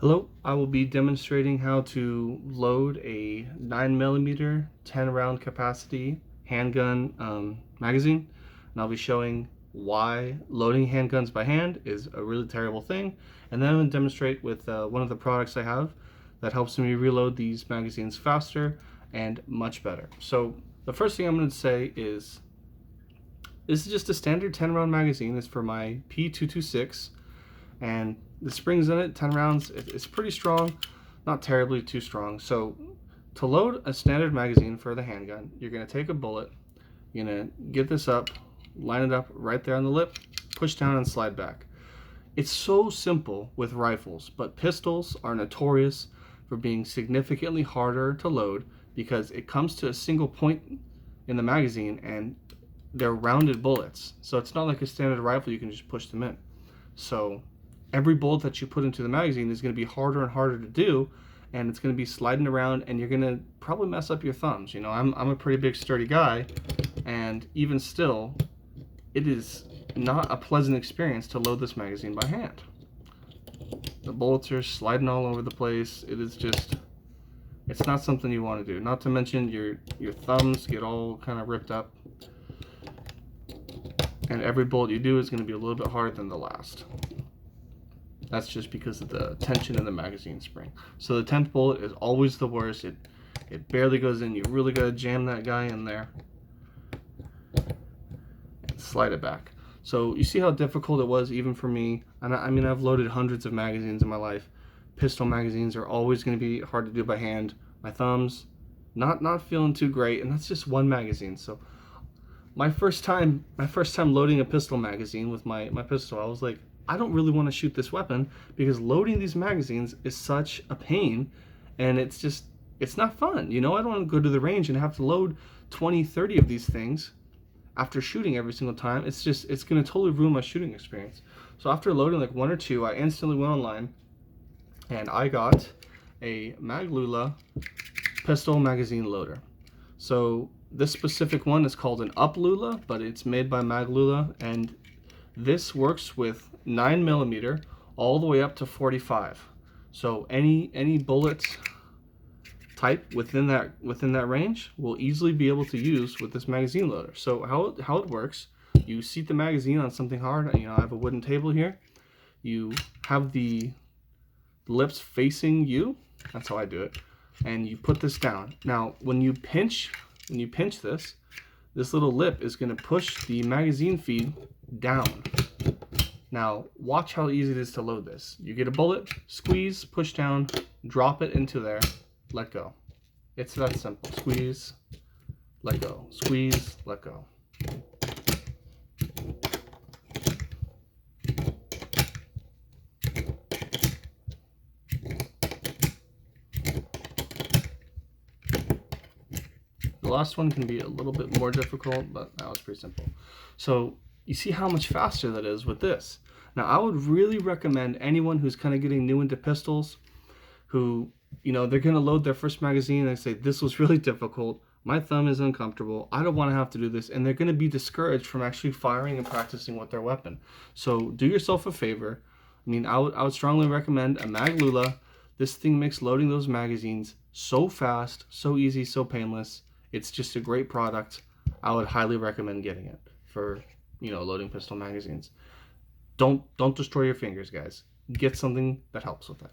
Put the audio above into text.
Hello, I will be demonstrating how to load a 9mm 10 round capacity handgun magazine, and I'll be showing why loading handguns by hand is a really terrible thing, and then I'm going to demonstrate with one of the products I have that helps me reload these magazines faster and much better. So the first thing I'm going to say is this is just a standard 10 round magazine. It's for my P226, and the springs in it, 10 rounds, it's pretty strong, not terribly too strong. So to load a standard magazine for the handgun, you're going to take a bullet, you're going to get this up, line it up right there on the lip, push down and slide back. It's so simple with rifles, but pistols are notorious for being significantly harder to load because it comes to a single point in the magazine and they're rounded bullets. So it's not like a standard rifle, you can just push them in. So every bullet that you put into the magazine is going to be harder and harder to do, and it's going to be sliding around, and you're going to probably mess up your thumbs. You know, I'm a pretty big sturdy guy, and even still, it is not a pleasant experience to load this magazine by hand. The bullets are sliding all over the place. It is just, it's not something you want to do. Not to mention your thumbs get all kind of ripped up, and every bullet you do is going to be a little bit harder than the last. That's just because of the tension in the magazine spring. So the 10th bullet is always the worst. It barely goes in. You really got to jam that guy in there and slide it back. So you see how difficult it was even for me. And I mean, I've loaded hundreds of magazines in my life. Pistol magazines are always going to be hard to do by hand. My thumbs, not feeling too great, and that's just one magazine. So my first time loading a pistol magazine with my pistol, I was like, I don't really want to shoot this weapon because loading these magazines is such a pain, and it's not fun. You know, I don't want to go to the range and have to load 20, 30 of these things after shooting every single time. It's going to totally ruin my shooting experience. So after loading like one or two, I instantly went online and I got a Maglula pistol magazine loader. So this specific one is called an Uplula, but it's made by Maglula, and this works with 9mm all the way up to 45. So any bullet type within that range will easily be able to use with this magazine loader. So how it works, you seat the magazine on something hard. You know, I have a wooden table here. You have the lips facing you. That's how I do it. And you put this down. Now, when you pinch this little lip is going to push the magazine feed down. Now, watch how easy it is to load this. You get a bullet, squeeze, push down, drop it into there, let go. It's that simple. Squeeze, let go. Squeeze, let go. The last one can be a little bit more difficult, but that was pretty simple. So you see how much faster that is with this. Now, I would really recommend anyone who's kind of getting new into pistols, who, you know, they're going to load their first magazine and they say, this was really difficult. My thumb is uncomfortable. I don't want to have to do this. And they're going to be discouraged from actually firing and practicing with their weapon. So do yourself a favor. I mean, I would strongly recommend a Maglula. This thing makes loading those magazines so fast, so easy, so painless. It's just a great product. I would highly recommend getting it for, you know, loading pistol magazines. Don't destroy your fingers, guys. Get something that helps with that.